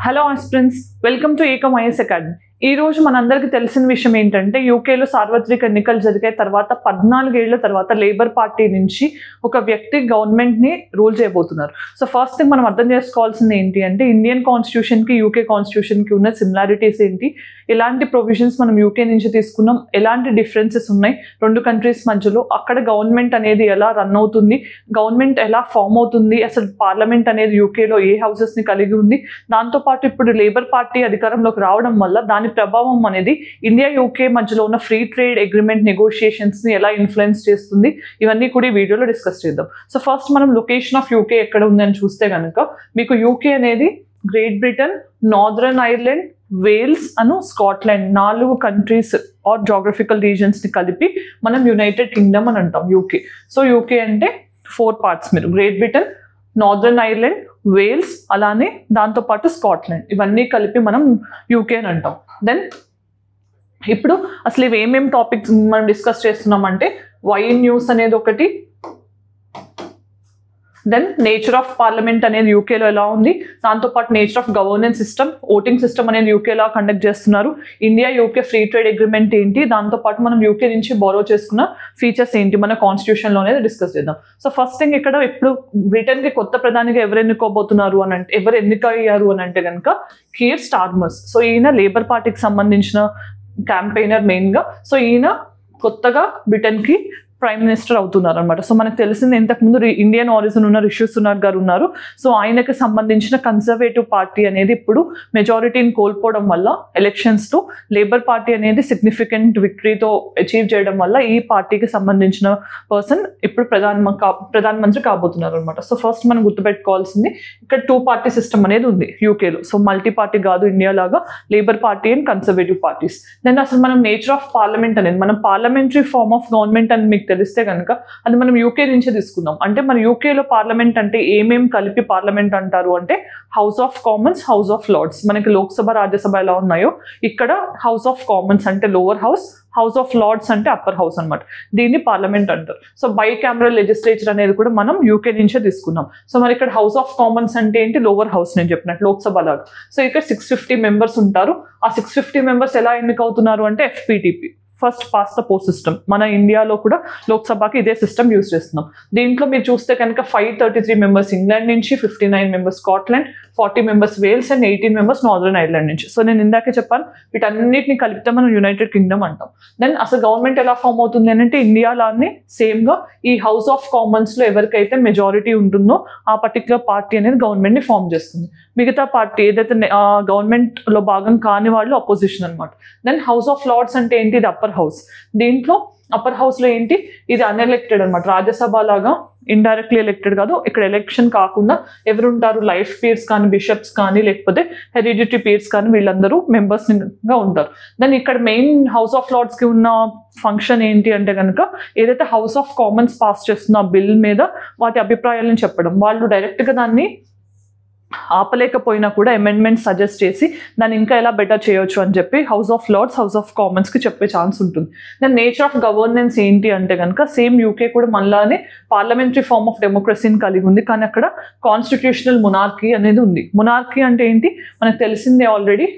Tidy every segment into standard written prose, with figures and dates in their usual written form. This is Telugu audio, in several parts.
Hello aspirants, welcome to Ekam IAS academy. ఈ రోజు మనందరికీ తెలిసిన విషయం ఏంటంటే యూకేలో సార్వత్రిక ఎన్నికలు జరిగే తర్వాత 14 ఏళ్ల తర్వాత లేబర్ పార్టీ నుంచి ఒక వ్యక్తి గవర్నమెంట్ని రూల్ చేయబోతున్నారు. సో ఫస్ట్ థింగ్ మనం అర్థం చేసుకోవాల్సింది ఏంటి అంటే ఇండియన్ కాన్స్టిట్యూషన్కి యూకే కాన్స్టిట్యూషన్కి ఉన్న సిమిలారిటీస్ ఏంటి, ఎలాంటి ప్రొవిజన్స్ మనం యూకే నుంచి తీసుకున్నాం, ఎలాంటి డిఫరెన్సెస్ ఉన్నాయి రెండు కంట్రీస్ మధ్యలో, అక్కడ గవర్నమెంట్ అనేది ఎలా రన్ అవుతుంది, గవర్నమెంట్ ఎలా ఫామ్ అవుతుంది, అసలు పార్లమెంట్ అనేది యూకేలో ఏ హౌసెస్ని కలిగి ఉంది, దాంతోపాటు ఇప్పుడు లేబర్ పార్టీ అధికారంలోకి రావడం వల్ల దాని ప్రభావం అనేది ఇండియా యూకే మధ్యలో ఉన్న ఫ్రీ ట్రేడ్ అగ్రిమెంట్ నెగోషియేషన్స్ని ఎలా ఇన్ఫ్లుయెన్స్ చేస్తుంది, ఇవన్నీ కూడా ఈ వీడియోలో డిస్కస్ చేద్దాం. సో ఫస్ట్ మనం లొకేషన్ ఆఫ్ యూకే ఎక్కడ ఉందని చూస్తే కనుక మీకు యూకే అనేది Great Britain, Northern Ireland, Wales Scotland 4 countries are geographical రీజన్స్ని కలిపి మనం యునైటెడ్ కింగ్డమ్ అని అంటాం యూకే. సో యూకే అంటే 4 పార్ట్స్, మీరు Great Britain, Northern Ireland, Wales, అలానే దాంతోపాటు స్కాట్లాండ్, ఇవన్నీ కలిపి మనం యూకే అని అంటాం. దెన్ ఇప్పుడు అసలు ఇవి ఏమేమి టాపిక్స్ మనం డిస్కస్ చేస్తున్నామంటే వై న్యూస్ అనేది ఒకటి, దెన్ నేచర్ ఆఫ్ పార్లమెంట్ అనేది యూకేలో ఎలా ఉంది, దాంతోపాటు nature of governance system, voting system అనేది యూకేలో కండక్ట్ చేస్తున్నారు, India UK free trade agreement ఏంటి, దాంతోపాటు మనం యూకే నుంచి బారో చేసుకున్న ఫీచర్స్ ఏంటి మన కాన్స్టిట్యూషన్లో అనేది డిస్కస్ చేద్దాం. సో ఫస్ట్ థింగ్ ఇక్కడ ఇప్పుడు బ్రిటన్కి కొత్త ప్రధానిగా ఎవరు ఎన్నుకోబోతున్నారు అని అంటే, ఎవరు ఎన్నికయ్యారు అని అంటే కనుక కీర్ స్టార్మర్స్. సో ఈయన లేబర్ పార్టీకి సంబంధించిన క్యాంపెయినర్ మెయిన్గా. సో ఈయన కొత్తగా బ్రిటన్కి ప్రైమ్ మినిస్టర్ అవుతున్నారు అనమాట. సో మనకు తెలిసింది ఇంతకుముందు ఇండియన్ ఆరిజిన్ ఉన్న రిషి సునాక్ గారు ఉన్నారు. సో ఆయనకు సంబంధించిన కన్సర్వేటివ్ పార్టీ అనేది ఇప్పుడు మెజారిటీని కోల్పోవడం వల్ల ఎలక్షన్స్తో లేబర్ పార్టీ అనేది సిగ్నిఫికెంట్ విక్టరీతో అచీవ్ చేయడం వల్ల ఈ పార్టీకి సంబంధించిన పర్సన్ ఇప్పుడు ప్రధానమంత్రి కాబోతున్నారు అనమాట. సో ఫస్ట్ మనం గుర్తుపెట్టుకోవాల్సింది ఇక్కడ 2 పార్టీ సిస్టమ్ అనేది ఉంది యూకేలో. సో మల్టీ పార్టీ కాదు ఇండియా లాగా, Labour Party and Conservative parties. Then అసలు మనం నేచర్ ఆఫ్ పార్లమెంట్ అనేది, మనం పార్లమెంటరీ ఫార్మ్ ఆఫ్ గవర్నమెంట్ అని మీకు తెలిస్తే కనుక అది మనం యూకే నుంచే తీసుకుందాం. అంటే మన యూకేలో పార్లమెంట్ అంటే ఏమేం కలిపి పార్లమెంట్ అంటారు అంటే House of Commons, House of Lords. మనకి లోక్సభ, రాజ్యసభ ఎలా ఉన్నాయో ఇక్కడ హౌస్ ఆఫ్ కామన్స్ అంటే lower house, House of Lords అంటే అప్పర్ హౌస్ అనమాట. దీన్ని పార్లమెంట్ అంటారు. సో బై క్యామరల్ లెజిస్లేచర్ అనేది కూడా మనం యూకే నుంచే తీసుకున్నాం. సో మరి ఇక్కడ హౌస్ ఆఫ్ కామన్స్ అంటే ఏంటి, లోవర్ హౌస్ నేను చెప్పినట్టు లోక్సభ లాగా. సో ఇక్కడ 650 మెంబర్స్ ఉంటారు. ఆ 650 మెంబర్స్ ఎలా ఎన్నికవుతున్నారు అంటే ఎఫ్పిటిపి, first pass the post system. మన ఇండియాలో కూడా లోక్సభకి ఇదే సిస్టమ్ యూజ్ చేస్తున్నాం. దీంట్లో మీరు చూస్తే కనుక 533 మెంబర్స్ ఇంగ్లాండ్ నుంచి, 59 members Scotland, 40 members Wales and 18 members northern Ireland నుంచి. సో నేను ఇందాకే చెప్పాను వీటన్నిటిని కలిపితే మనం యునైటెడ్ కింగ్డమ్ అంటాం. దెన్ అసలు గవర్నమెంట్ ఎలా ఫామ్ అవుతుంది అంటే ఇండియాలోనే సేమ్గా ఈ హౌస్ ఆఫ్ కామన్స్లో ఎవరికైతే మెజారిటీ ఉంటుందో ఆ పర్టికులర్ పార్టీ అనేది గవర్నమెంట్ని ఫామ్ చేస్తుంది. మిగతా పార్టీ ఏదైతే గవర్నమెంట్లో భాగం కాని వాళ్ళు అపోజిషన్ అనమాట. దెన్ హౌస్ ఆఫ్ లార్డ్స్ అంటే ఏంటి, ఇది అప్పర్ హౌస్. దీంట్లో అప్పర్ హౌస్లో ఏంటి, ఇది అన్ఎలెక్టెడ్ అనమాట. రాజ్యసభ లాగా ఇండైరెక్ట్లీ ఎలెక్టెడ్ కాదు, ఇక్కడ ఎలక్షన్ కాకుండా ఎవరుంటారు, లైఫ్ పీర్స్ కానీ, బిషప్స్ కానీ, లేకపోతే హెరిడిటరీ పీర్స్ కానీ, వీళ్ళందరూ మెంబర్స్గా ఉంటారు. దెన్ ఇక్కడ మెయిన్ హౌస్ ఆఫ్ లార్డ్స్కి ఉన్న ఫంక్షన్ ఏంటి అంటే కనుక ఏదైతే హౌస్ ఆఫ్ కామన్స్ పాస్ చేస్తున్న బిల్ మీద వాటి అభిప్రాయాలను చెప్పడం. వాళ్ళు డైరెక్ట్గా దాన్ని ఆపలేకపోయినా కూడా అమెండ్మెంట్ సజెస్ట్ చేసి దాన్ని ఇంకా ఎలా బెటర్ చేయొచ్చు అని చెప్పి House of Lords, House of కామన్స్కి చెప్పే ఛాన్స్ ఉంటుంది. దెన్ నేచర్ ఆఫ్ గవర్నెన్స్ ఏంటి అంటే కనుక సేమ్ యూకే కూడా మనలానే పార్లమెంటరీ ఫార్మ్ ఆఫ్ డెమోక్రసీని కలిగి ఉంది, కానీ అక్కడ కాన్స్టిట్యూషనల్ మొనార్కీ అనేది ఉంది. మొనార్కీ అంటే ఏంటి మనకు తెలిసిందే ఆల్రెడీ.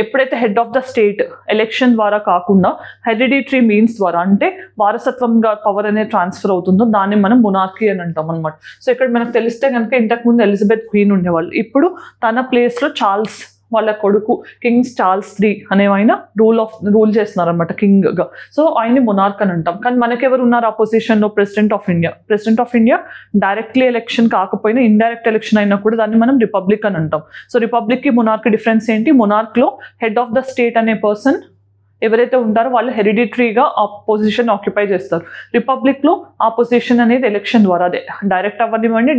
ఎప్పుడైతే head of the state election ద్వారా కాకుండా హెరిడిటరీ మీన్స్ ద్వారా, అంటే వారసత్వంగా పవర్ అనేది ట్రాన్స్ఫర్ అవుతుందో దాన్ని మనం మొనార్కీ అని అంటాం అనమాట. సో ఇక్కడ మనకు తెలిస్తే కనుక ఇంతకుముందు ఎలిజబెత్ క్వీన్ ఉండేవాళ్ళు, ఇప్పుడు తన ప్లేస్లో చార్ల్స్ వాళ్ళ కొడుకు కింగ్ చార్ల్స్ III అనే ఆయన రూల్ చేస్తున్నారు అనమాట కింగ్గా. సో ఆయన్ని మొనార్క్ అని అంటాం. కానీ మనకెవరు ఉన్నారు అపోజిషన్లో, president of India. President of India directly election కాకపోయినా ఇండైరెక్ట్ ఎలక్షన్ అయినా కూడా దాన్ని మనం రిపబ్లిక్ అని అంటాం. సో రిపబ్లిక్కి మొనార్క్ డిఫరెన్స్ ఏంటి, మొనార్క్లో హెడ్ ఆఫ్ ద స్టేట్ అనే పర్సన్ ఎవరైతే ఉంటారో వాళ్ళు హెరిడిటరీగా ఆ పొజిషన్ ఆక్యుపై చేస్తారు. రిపబ్లిక్లో ఆ పొజిషన్ అనేది ఎలక్షన్ ద్వారా, అదే డైరెక్ట్ అవ్వనివ్వండి,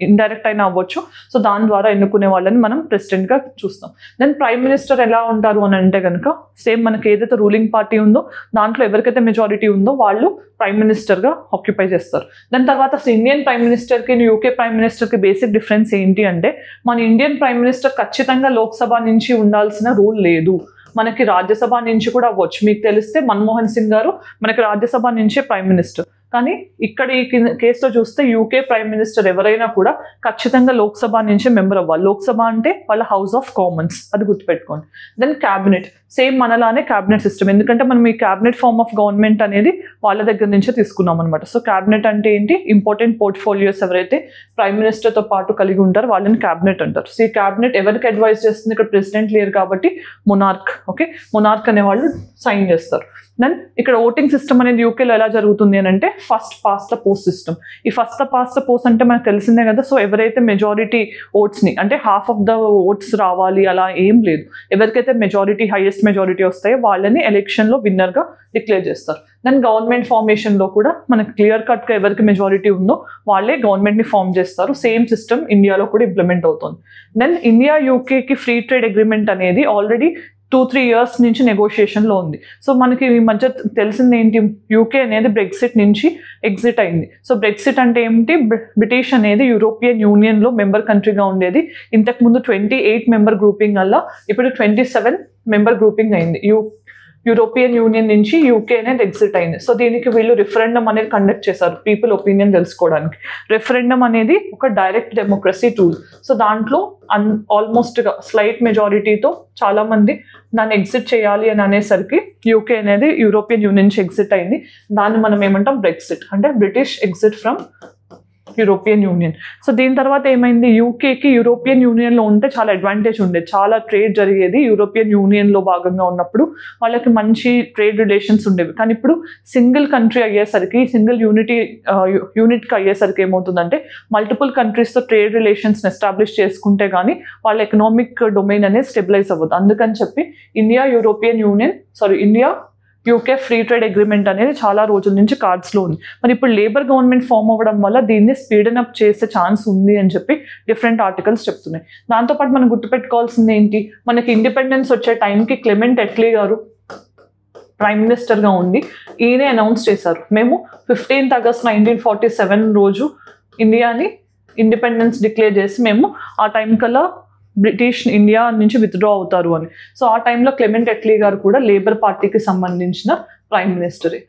ఇండైరెక్ట్ అయినా అవ్వచ్చు. సో దాని ద్వారా ఎన్నుకునే వాళ్ళని మనం ప్రెసిడెంట్గా చూస్తాం. దెన్ ప్రైమ్ మినిస్టర్ ఎలా ఉంటారు అని అంటే కనుక సేమ్ మనకి ఏదైతే రూలింగ్ పార్టీ ఉందో దాంట్లో ఎవరికైతే మెజారిటీ ఉందో వాళ్ళు ప్రైమ్ మినిస్టర్గా ఆక్యుపై చేస్తారు. దాని తర్వాత ఇండియన్ ప్రైమ్ మినిస్టర్కి, యూకే ప్రైమ్ మినిస్టర్కి బేసిక్ డిఫరెన్స్ ఏంటి అంటే మన ఇండియన్ ప్రైమ్ మినిస్టర్ ఖచ్చితంగా లోక్సభ నుంచి ఉండాల్సిన రూల్ లేదు. మనకి రాజ్యసభ నుంచి కూడా అవ్వచ్చు. మీకు తెలిస్తే మన్మోహన్ సింగ్ గారు మనకి రాజ్యసభ నుంచే ప్రైమ్ మినిస్టర్. కానీ ఇక్కడ ఈ కేసులో చూస్తే యూకే ప్రైమ్ మినిస్టర్ ఎవరైనా కూడా ఖచ్చితంగా లోక్సభ నుంచి మెంబర్ అవ్వాలి. లోక్సభ అంటే వాళ్ళ హౌస్ ఆఫ్ కామన్స్, అది గుర్తుపెట్టుకోండి. దెన్ క్యాబినెట్, సేమ్ మనలానే క్యాబినెట్ సిస్టమ్, ఎందుకంటే మనం ఈ క్యాబినెట్ ఫార్మ్ ఆఫ్ గవర్నమెంట్ అనేది వాళ్ళ దగ్గర నుంచే తీసుకున్నాం అనమాట. సో క్యాబినెట్ అంటే ఏంటి, ఇంపార్టెంట్ పోర్ట్ఫోలియోస్ ఎవరైతే ప్రైమ్ మినిస్టర్తో పాటు కలిగి ఉంటారో వాళ్ళని క్యాబినెట్ అంటారు. సో ఈ క్యాబినెట్ ఎవరికి అడ్వైజ్ చేస్తుంది, ఇక్కడ ప్రెసిడెంట్ లేరు కాబట్టి మొనార్క్, ఓకే, మొనార్క్ అనే వాళ్ళు సైన్ చేస్తారు. దెన్ ఇక్కడ ఓటింగ్ సిస్టమ్ అనేది యూకేలో ఎలా జరుగుతుంది అని అంటే first past the post system. ఈ first the past the post అంటే మనకు తెలిసిందే కదా. సో ఎవరైతే మెజారిటీ ఓట్స్ని, అంటే హాఫ్ ఆఫ్ ద ఓట్స్ రావాలి అలా ఏం లేదు, ఎవరికైతే మెజారిటీ హైయెస్ట్ మెజారిటీ వస్తాయో వాళ్ళని ఎలక్షన్లో విన్నర్గా డిక్లేర్ చేస్తారు. దెన్ గవర్నమెంట్ ఫార్మేషన్లో కూడా మనకు క్లియర్ కట్గా ఎవరికి మెజారిటీ ఉందో వాళ్ళే గవర్నమెంట్ని ఫామ్ చేస్తారు. సేమ్ సిస్టమ్ ఇండియాలో కూడా ఇంప్లిమెంట్ అవుతుంది. దెన్ ఇండియా యూకేకి ఫ్రీ ట్రేడ్ అగ్రిమెంట్ అనేది ఆల్రెడీ 2-3 years నుంచి నెగోషియేషన్లో ఉంది. సో మనకి ఈ మధ్య తెలిసింది ఏంటి, యూకే అనేది బ్రెగ్జిట్ నుంచి ఎగ్జిట్ అయింది. సో బ్రెగ్జిట్ అంటే ఏంటి, బ్రిటిష్ అనేది యూరోపియన్ యూనియన్లో మెంబర్ కంట్రీగా ఉండేది. ఇంతకుముందు 28 మెంబర్ గ్రూపింగ్ వల్ల ఇప్పుడు 27 మెంబర్ గ్రూపింగ్ అయింది. యూరోపియన్ యూనియన్ నుంచి యూకే అనేది ఎగ్జిట్ అయింది. సో దీనికి వీళ్ళు రిఫరెండం అనేది కండక్ట్ చేశారు పీపుల్ ఒపీనియన్ తెలుసుకోవడానికి. రిఫరెండం అనేది ఒక డైరెక్ట్ డెమోక్రసీ టూల్. సో దాంట్లో ఆల్మోస్ట్గా స్లైట్ మెజారిటీతో చాలామంది దాన్ని ఎగ్జిట్ చేయాలి అని అనేసరికి యూకే అనేది యూరోపియన్ యూనియన్ నుంచి ఎగ్జిట్ అయింది. దాన్ని మనం ఏమంటాం, బ్రెగ్జిట్, అంటే British exit from European union. So దీని తర్వాత ఏమైంది, యూకేకి యూరోపియన్ యూనియన్లో ఉంటే చాలా అడ్వాంటేజ్ ఉండేది, చాలా ట్రేడ్ జరిగేది. యూరోపియన్ యూనియన్లో భాగంగా ఉన్నప్పుడు వాళ్ళకి మంచి ట్రేడ్ రిలేషన్స్ ఉండేవి. కానీ ఇప్పుడు సింగిల్ కంట్రీ అయ్యేసరికి, సింగిల్ యూనిట్కి అయ్యేసరికి ఏమవుతుందంటే మల్టిపుల్ కంట్రీస్తో ట్రేడ్ రిలేషన్స్ని ఎస్టాబ్లిష్ చేసుకుంటే కానీ వాళ్ళ ఎకనామిక్ డొమైన్ అనేది స్టెబిలైజ్ అవ్వదు. అందుకని చెప్పి India UK free trade agreement అనేది చాలా రోజుల నుంచి కార్డ్స్లో ఉంది. మరి ఇప్పుడు లేబర్ గవర్నమెంట్ ఫామ్ అవ్వడం వల్ల దీన్ని స్పీడన్ అప్ చేసే ఛాన్స్ ఉంది అని చెప్పి డిఫరెంట్ ఆర్టికల్స్ చెప్తున్నాయి. దాంతోపాటు మనం గుర్తుపెట్టుకోవాల్సింది ఏంటి, మనకి ఇండిపెండెన్స్ వచ్చే టైంకి క్లెమెంట్ అట్లీ గారు ప్రైమ్ మినిస్టర్గా ఉండి ఈయనే అనౌన్స్ చేశారు, మేము 15th August 1947 రోజు ఇండియాని ఇండిపెండెన్స్ డిక్లేర్ చేసి మేము ఆ టైం కల్లా బ్రిటిష్ ఇండియా నుంచి విత్డ్రా అవుతారు అని. సో ఆ టైంలో క్లెమెంట్ అట్లీ గారు కూడా లేబర్ పార్టీకి సంబంధించిన ప్రైమ్ మినిస్టరే.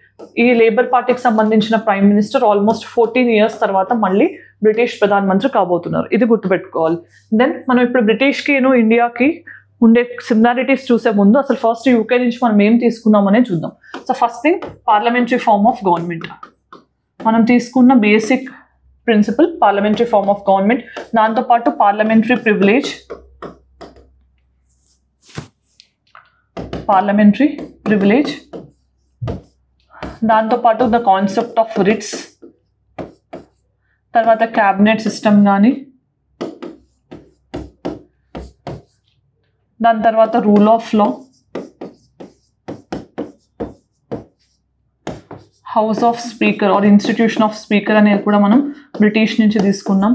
ఈ లేబర్ పార్టీకి సంబంధించిన ప్రైమ్ మినిస్టర్ ఆల్మోస్ట్ 14 years తర్వాత మళ్ళీ బ్రిటిష్ ప్రధానమంత్రి కాబోతున్నారు. ఇది గుర్తుపెట్టుకోవాలి. దెన్ మనం ఇప్పుడు బ్రిటిష్కి ఇండియాకి ఉండే సిమిలారిటీస్ చూసే ముందు అసలు ఫస్ట్ యూకే నుంచి మనం ఏం తీసుకున్నామనే చూద్దాం. So first thing, parliamentary form of government. మనం తీసుకున్న basic principle parliamentary form of government, దాంతోపాటు పార్లమెంటరీ ప్రివిలేజ్, దాంతోపాటు ద కాన్సెప్ట్ ఆఫ్ రిట్స్, తర్వాత క్యాబినెట్ సిస్టమ్ కానీ, దాని తర్వాత rule of law, house of speaker or institution of speaker అనేది కూడా మనం బ్రిటిష్ నుంచి తీసుకున్నాం,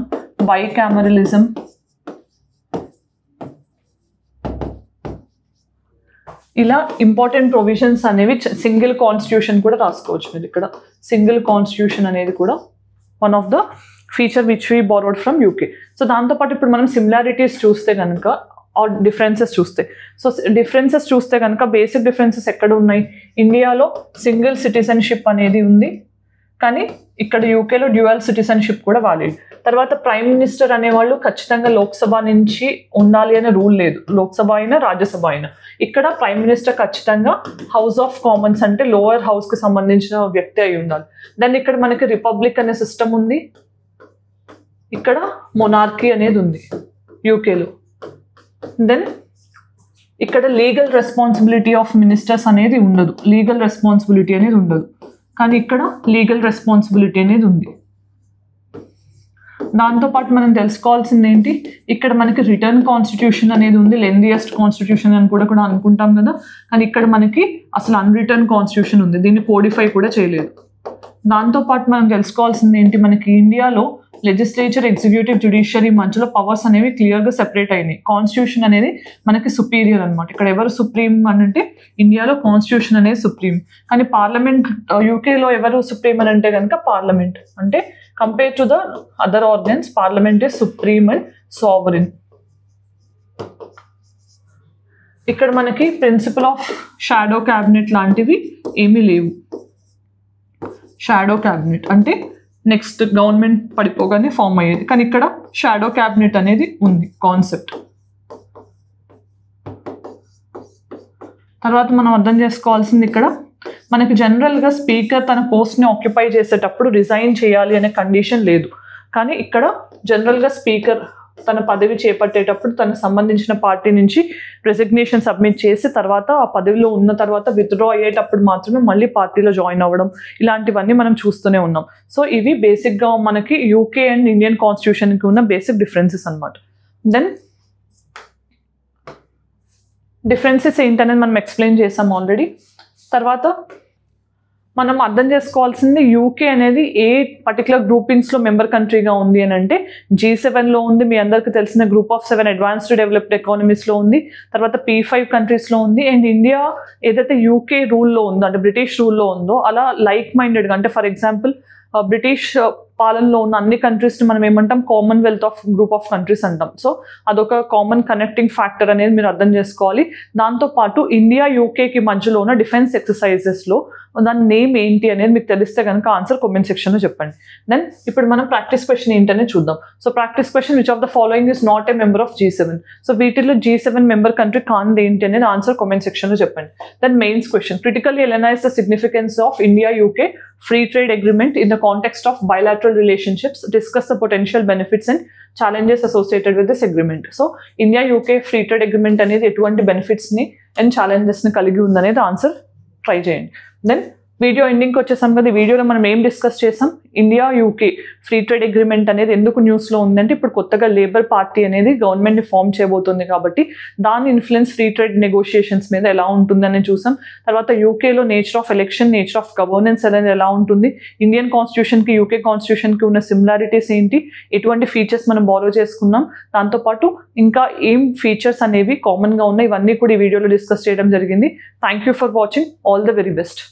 బైకామరలిజం, ఇలా ఇంపార్టెంట్ ప్రొవిజన్స్ అనేవి. సింగిల్ కాన్స్టిట్యూషన్ కూడా రాసుకోవచ్చు మీరు ఇక్కడ. సింగిల్ కాన్స్టిట్యూషన్ అనేది కూడా one of the feature which we borrowed from UK. So దాంతోపాటు ఇప్పుడు మనం సిమిలారిటీస్ చూస్తే కనుక ఆర్ డిఫరెన్సెస్ చూస్తే కనుక బేసిక్ డిఫరెన్సెస్ ఎక్కడ ఉన్నాయి, ఇండియాలో సింగిల్ సిటిజన్షిప్ అనేది ఉంది, కానీ ఇక్కడ యూకేలో డ్యూయల్ సిటిజన్షిప్ కూడా వాలిడ్. తర్వాత ప్రైమ్ మినిస్టర్ అనేవాళ్ళు ఖచ్చితంగా లోక్సభ నుంచి ఉండాలి అనే రూల్ లేదు, లోక్సభ అయినా రాజ్యసభ అయినా. ఇక్కడ ప్రైమ్ మినిస్టర్ ఖచ్చితంగా హౌస్ ఆఫ్ కామన్స్ అంటే లోయర్ హౌస్కి సంబంధించిన వ్యక్తి అయి ఉండాలి. దాన్ని ఇక్కడ మనకి రిపబ్లిక్ అనే సిస్టమ్ ఉంది, ఇక్కడ మొనార్కీ అనేది ఉంది యూకేలో. దెన్ ఇక్కడ లీగల్ రెస్పాన్సిబిలిటీ ఆఫ్ మినిస్టర్స్ అనేది ఉండదు, కానీ ఇక్కడ లీగల్ రెస్పాన్సిబిలిటీ అనేది ఉంది. దాంతోపాటు మనం తెలుసుకోవాల్సింది ఏంటి, ఇక్కడ మనకి రిటర్న్ కాన్స్టిట్యూషన్ అనేది ఉంది, లెందియస్ట్ కాన్స్టిట్యూషన్ అని కూడా అనుకుంటాం కదా, కానీ ఇక్కడ మనకి అసలు అన్రిటర్న్ కాన్స్టిట్యూషన్ ఉంది, దీన్ని కోడిఫై కూడా చేయలేదు. దాంతోపాటు మనం తెలుసుకోవాల్సింది ఏంటి, మనకి ఇండియాలో లెజిస్లేచర్, ఎగ్జిక్యూటివ్, జ్యుడిషియరీ మధ్యలో పవర్స్ అనేవి క్లియర్గా సెపరేట్ అయినాయి. కాన్స్టిట్యూషన్ అనేది మనకి సుపీరియర్ అనమాట. ఇక్కడ ఎవరు సుప్రీం అని అంటే ఇండియాలో కాన్స్టిట్యూషన్ అనేది సుప్రీం, కానీ పార్లమెంట్ యూకేలో ఎవరు సుప్రీం అని అంటే కనుక పార్లమెంట్. అంటే compare to the other organs parliament is supreme and sovereign. ఇక్కడ మనకి ప్రిన్సిపల్ ఆఫ్ షాడో క్యాబినెట్ లాంటివి ఏమీ లేవు. షాడో క్యాబినెట్ అంటే నెక్స్ట్ గవర్నమెంట్ పడిపోగానే ఫామ్ అయ్యేది, కానీ ఇక్కడ షాడో క్యాబినెట్ అనేది ఉంది కాన్సెప్ట్. తర్వాత మనం అర్థం చేసుకోవాల్సింది ఇక్కడ మనకి జనరల్గా స్పీకర్ తన పోస్ట్ని ఆక్యుపై చేసేటప్పుడు రిజైన్ చేయాలి అనే కండిషన్ లేదు, కానీ ఇక్కడ జనరల్గా స్పీకర్ తన పదవి చేపట్టేటప్పుడు తనకు సంబంధించిన పార్టీ నుంచి రెసిగ్నేషన్ సబ్మిట్ చేసి తర్వాత ఆ పదవిలో ఉన్న తర్వాత విత్డ్రా అయ్యేటప్పుడు మాత్రమే మళ్ళీ పార్టీలో జాయిన్ అవ్వడం, ఇలాంటివన్నీ మనం చూస్తూనే ఉన్నాం. సో ఇవి బేసిక్గా మనకి యూకే అండ్ ఇండియన్ కాన్స్టిట్యూషన్కి ఉన్న బేసిక్ డిఫరెన్సెస్ అనమాట. దెన్ డిఫరెన్సెస్ ఏంటనేది మనం ఎక్స్ప్లెయిన్ చేసాం ఆల్రెడీ. తర్వాత మనం అర్థం చేసుకోవాల్సింది యూకే అనేది ఏ పర్టికులర్ గ్రూపింగ్స్లో మెంబర్ కంట్రీగా ఉంది అని అంటే G7లో ఉంది, మీ అందరికీ తెలిసిన గ్రూప్ ఆఫ్ 7 అడ్వాన్స్డ్ డెవలప్డ్ ఎకానమీస్లో ఉంది, తర్వాత P5 కంట్రీస్లో ఉంది. అండ్ ఇండియా ఏదైతే యూకే రూల్లో ఉందో అంటే బ్రిటిష్ రూల్లో ఉందో అలా లైక్ మైండెడ్గా అంటే ఫర్ ఎగ్జాంపుల్ బ్రిటిష్ పాలనలో ఉన్న అన్ని కంట్రీస్ని మనం ఏమంటాం Commonwealth of group of countries అంటాం. సో అదొక కామన్ కనెక్టింగ్ ఫ్యాక్టర్ అనేది మీరు అర్థం చేసుకోవాలి. దాంతోపాటు ఇండియా యూకేకి మధ్యలో ఉన్న డిఫెన్స్ ఎక్సర్సైజెస్లో దాని నేమ్ ఏంటి అనేది మీకు తెలిస్తే కనుక ఆన్సర్ కామెంట్ సెక్షన్లో చెప్పండి. దెన్ ఇప్పుడు మనం ప్రాక్టీస్ క్వశ్చన్ ఏంటనే చూద్దాం. So practice question which of the following is not a member of G7. So వీటిలో G7 మెంబర్ కంట్రీ కాంది ఏంటి అనేది ఆన్సర్ కామెంట్ సెక్షన్లో చెప్పండి. దెన్ మెయిన్స్ క్వశ్చన్ క్రిటికల్లీ ఎలనైజ్ the significance of India UK free trade agreement in the context of bilateral relationships, discuss the potential benefits and challenges associated with this agreement. So India UK free trade agreement అనేది ఎటువంటి బెనిఫిట్స్ ని అండ్ ఛాలెంజెస్ ని కలిగి ఉందనేది ఆన్సర్ ట్రై చేయండి. దెన్ వీడియో ఎండింగ్కి వచ్చేసాం కదా. ఈ వీడియోలో మనం ఏం డిస్కస్ చేసాం, India UK free trade agreement అనేది ఎందుకు న్యూస్లో ఉందంటే ఇప్పుడు కొత్తగా లేబర్ పార్టీ అనేది గవర్నమెంట్ని ఫామ్ చేయబోతుంది కాబట్టి దాని ఇన్ఫ్లుయెన్స్ ఫ్రీ ట్రేడ్ నెగోషియేషన్స్ మీద ఎలా ఉంటుందని చూసాం. తర్వాత యూకేలో nature of election, nature of governance అనేది ఎలా ఉంటుంది, ఇండియన్ కాన్స్టిట్యూషన్కి యూకే కాన్స్టిట్యూషన్కి ఉన్న సిమిలారిటీస్ ఏంటి, ఎటువంటి ఫీచర్స్ మనం బారో చేసుకున్నాం, దాంతోపాటు ఇంకా ఏం ఫీచర్స్ అనేవి కామన్గా ఉన్నాయి, ఇవన్నీ కూడా ఈ వీడియోలో డిస్కస్ చేయడం జరిగింది. Thank you for watching. All the very best.